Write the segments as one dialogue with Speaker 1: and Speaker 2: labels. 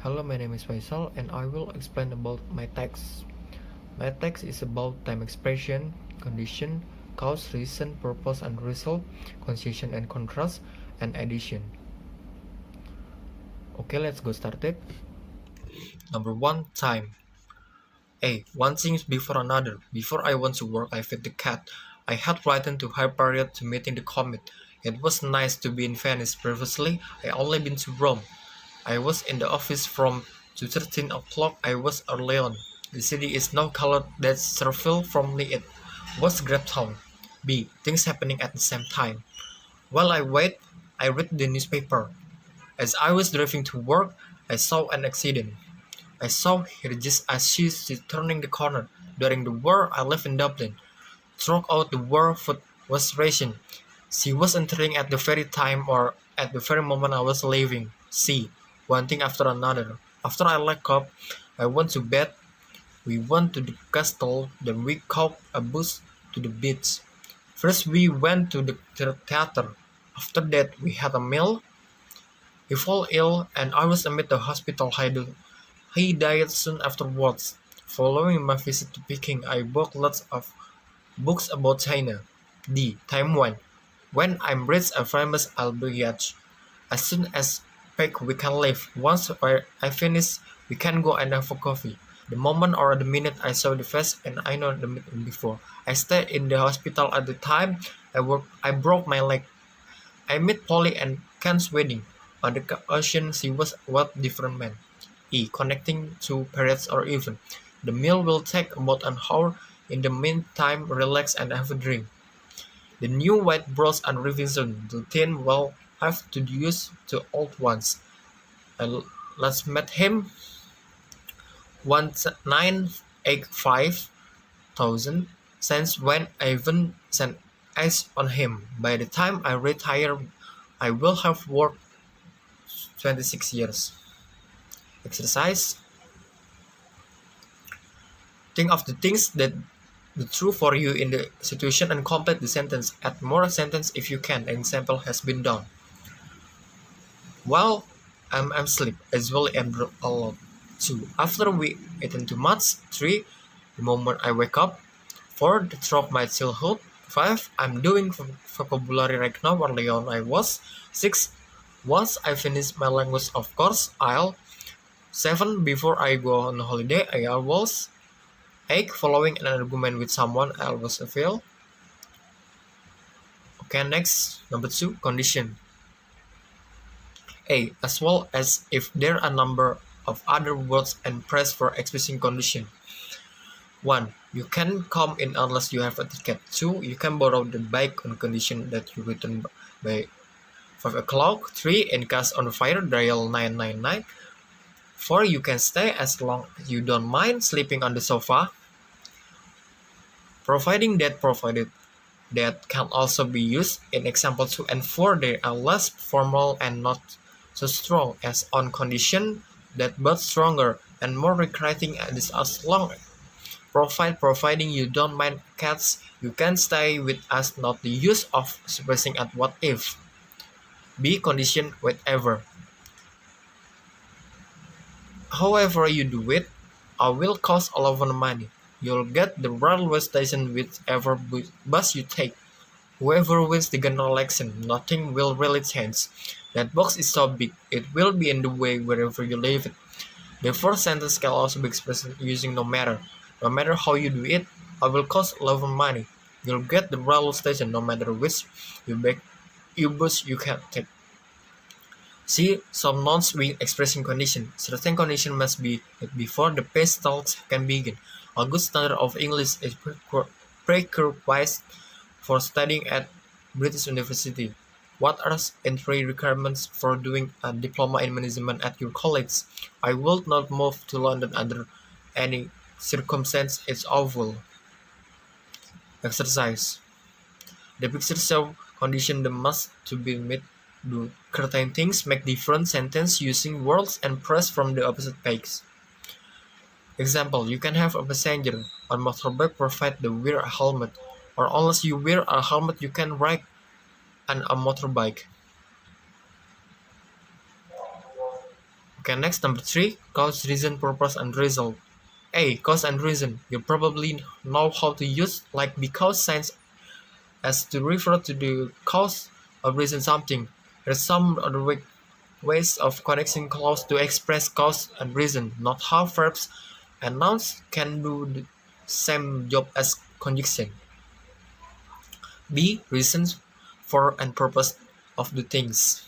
Speaker 1: Hello, my name is Faisal and I will explain about my text. My text is about time expression, condition, cause, reason, purpose and result, conjunction and contrast, and addition. Okay, let's go started. Number 1, time. A. One thing before another. Before I went to work, I fed the cat. I had written to Hyperion to meeting the comet. It was nice to be in Venice. Previously, I only been to Rome. I was in the office from 2:13 o'clock. I was early on. The city is now colored that Serville formerly it was Grapetown. B. Things happening at the same time. While I wait, I read the newspaper. As I was driving to work, I saw an accident. I saw her just as she was turning the corner. During the war, I lived in Dublin. Throughout the war, food was rationed. She was entering at the very time or at the very moment I was leaving. C. One thing after another. After I woke up, I went to bed. We went to the castle, then we caught a bus to the beach. First we went to the theater. After that we had a meal. He fell ill and I was admitted to hospital. He died soon afterwards. Following my visit to Peking, I bought lots of books about China. D. Taiwan. When I'm rich and famous, I'll be yacht. As soon as we can leave. Once I finish, we can go and have a coffee. The moment or the minute I saw the face, and I know the minute before. I stayed in the hospital at the time I broke my leg. I met Polly and Ken's wedding. On the ocean, she was what different man. E. Connecting to periods or even. The meal will take about an hour. In the meantime, relax and have a drink. The new white bros and revision. The teen will have to use the old ones. Let's meet him 1985,000 since when I even sent eyes on him. By the time I retire, I will have worked 26 years. Exercise. Think of the things that are true for you in the situation and complete the sentence. Add more sentence if you can. An example has been done. While I'm asleep, as well am a lot. 2. After we eaten too much. 3. The moment I wake up. 4. The throughout my childhood. 5. I'm doing vocabulary right now. Early on I was. 6. Once I finish my language, of course, I'll. 7. Before I go on holiday, I was. 8. Following an argument with someone, I was feel. Okay, next. Number 2. Condition. A. As well as if there are a number of other words and press for expressing condition. 1. You can come in unless you have a ticket. 2. You can borrow the bike on condition that you return by 5 o'clock. 3. In case on fire, dial 999. 4. You can stay as long as you don't mind sleeping on the sofa. Provided that can also be used in example 2 and 4. They are less formal and not so strong as on condition that but stronger and more recreating as long providing you don't mind cats, you can stay with us. Not the use of suppressing at what if. B. Condition whatever. However you do it, I will cost a lot of money. You'll get the railway station whichever bus you take. Whoever wins the general election, nothing will really change. That box is so big, it will be in the way wherever you leave it. The fourth sentence can also be expressed using no matter. No matter how you do it, I will cost a lot of money. You'll get the railway station no matter which bus you can take. See, some nouns with expressing condition. Certain condition must be met before the past talks can begin. A good standard of English is prerequisite for studying at British University. What are entry requirements for doing a diploma in management at your college? I will not move to London under any circumstance. It's awful. Exercise. The picture shows condition that must to be met. Do certain things. Make different sentences using words and press from the opposite page. Example, you can have a passenger on motorbike provide the wear a helmet, or unless you wear a helmet you can ride on a motorbike. Okay, next, number 3, cause, reason, purpose, and result. A. Cause and reason. You probably know how to use like because signs as to refer to the cause or reason something. There's some other ways of connecting clause to express cause and reason, not how verbs and nouns can do the same job as conjunction. B. Reasons for and purpose of the things.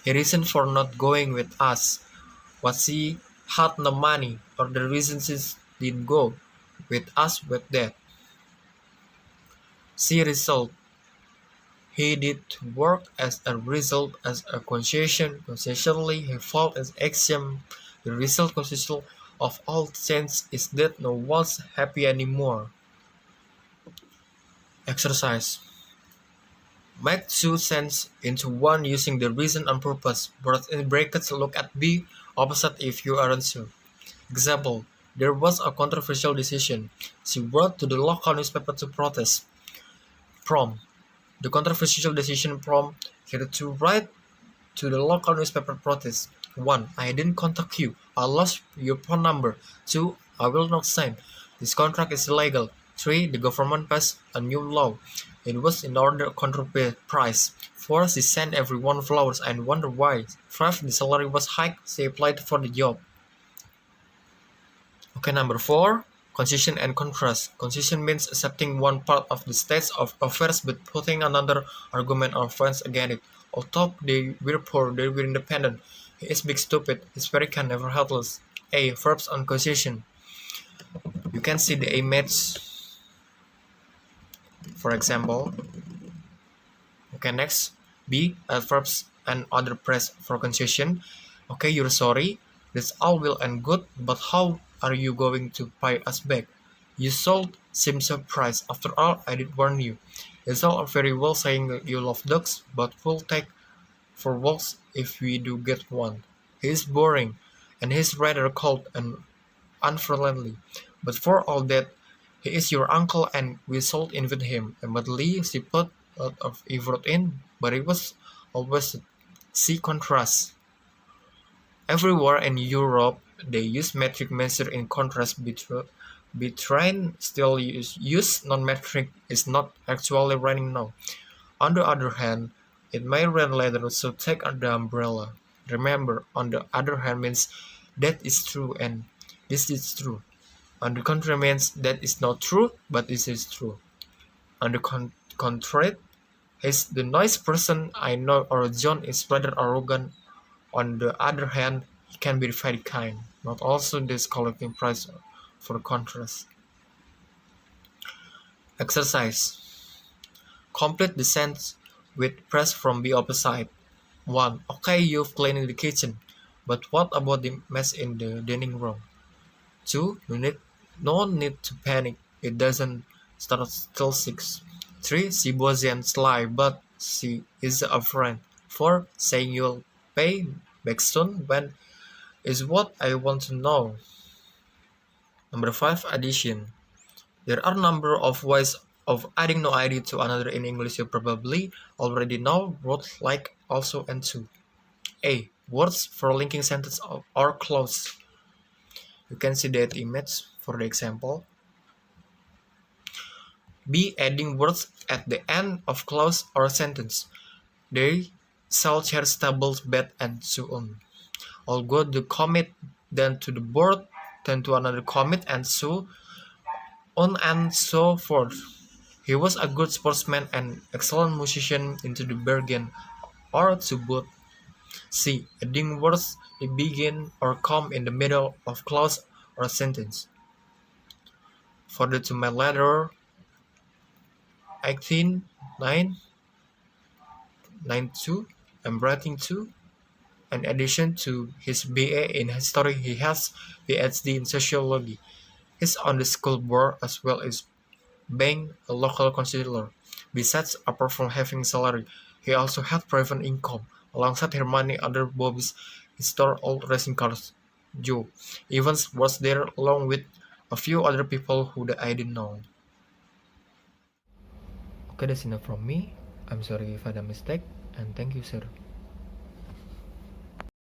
Speaker 1: A reason for not going with us was he had no money, or the reason he didn't go with us with that. C. Result. He did work as a result as a concession. Concessionally, he fought as axiom. The result consistent of all things is that no one's happy anymore. Exercise. Make two sentences into one using the reason and purpose. But in brackets, look at B opposite if you aren't sure. Example. There was a controversial decision. She wrote to the local newspaper to protest. Prompt. The controversial decision prompt her to write to the local newspaper protest. 1. I didn't contact you. I lost your phone number. 2. I will not sign. This contract is illegal. 3. The government passed a new law. It was in order to control price. 4. She sent everyone flowers and wondered why. 5. The salary was hiked. She applied for the job. Okay, number 4. Concession and contrast. Concession means accepting one part of the state of affairs but putting another argument or offense against it. Although they were poor, they were independent. He is big stupid. His very can never helpless. A. Verbs on concession. You can see the image. For example. Okay, next. B. Adverbs and other praise for concession. Okay, you're sorry. That's all well and good, but how are you going to pay us back? You sold seem surprised. After all, I did warn you. It's all very well saying that you love dogs, but we'll take for walks if we do get one. He is boring, and he's rather cold and unfriendly. But for all that, he is your uncle and we sold in with him. Admittedly, she put a lot of effort in, but it was always see contrast. Everywhere in Europe, they use metric measure in contrast between still use non-metric is not actually raining now. On the other hand, it may rain later, so take the umbrella. Remember, on the other hand means that is true and this is true. On the contrary means that is not true, but this is true. On the contrary, he's the nice person I know, or John is rather arrogant. On the other hand, he can be very kind. Not also this collecting price for contrast. Exercise. Complete the sentence with press from the opposite. 1. Okay, you've cleaned the kitchen, but what about the mess in the dining room? 2. No need to panic. It doesn't start till 6. 3. She wasn't sly, but she is a friend. 4. Saying you'll pay back soon when is what I want to know. Number 5. Addition. There are a number of ways of adding no ID to another in English you probably already know. Words like also and to. A. Words for linking sentence or clause. You can see that image for the example. B. Adding words at the end of clause or sentence. They shall share tables, bed, and so on. I'll go to commit, then to the board, then to another commit, and so on and so forth. He was a good sportsman and excellent musician into the bargain, or to both. C. Adding words that begin or come in the middle of clause or sentence. Further to my letter 18/9/92, I'm writing to. In addition to his BA in history, he has PhD in sociology. He's on the school board as well as being a local councillor. Besides, apart from having salary, he also had private income. Alongside her money, other Bobbies, he stored old racing cars. Joe Evans was there along with a few other people who I didn't know. Okay, that's enough from me. I'm sorry if I had a mistake, and thank you, sir.